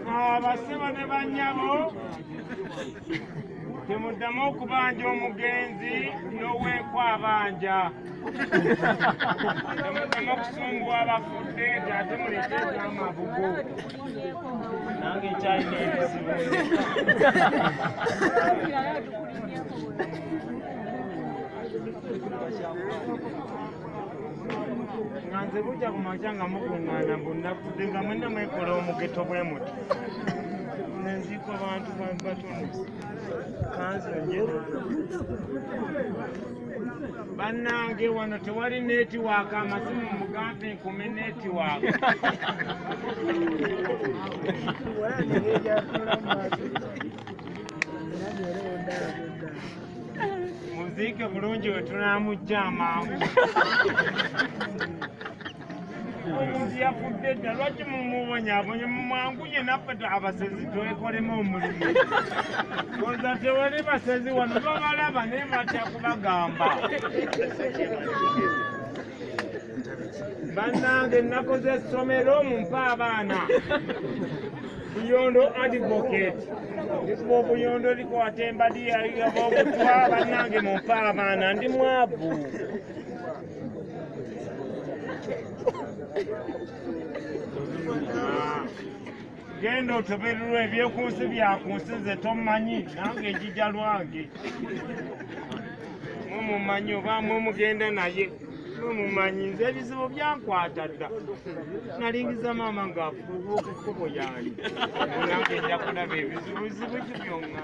Abasebo ne bannyabo temuddamu okubanja omugenzi n'ow'enkwabanja. Temuddamu okusunguwa abafudde nti ate muleteeza amabugo. Nange nkyalina ebizibu. Nga nze bujja ku makya nga mukuŋŋaana bunnafudde nga mwenna mwekola omugeto bwe muti. Nenziikwa bantu batono. Kanzonye. Bannange wano tewali netiwaaka, amasimu mugambe nkume netiwaaka. Muziike bulungi we tunaamujja amangu. Omuntu yafudde dda lwaki mumubonyaabonye mumwanguye naffe abasezi twekolemu omulimu. Oza tewali basezi wano babalaba naye batya kubagamba. Bannange nakoze essomero mumpe abaana. Buyondo advocate. Ndikuba obuyondo likwata embadi yayigaba obutwa bannange mumpe abaana ndi mwavu. Genda otobererwa ebyokunsi byakunsi nze tomanyi nange njija lwange. Mumumanyi oba mugenda naye mumumanyi nze ebizibu byankwata dda. Nalingiza maama ng'afuuwa okukkubo yange. Nange nja kulaba ebizibu byonna.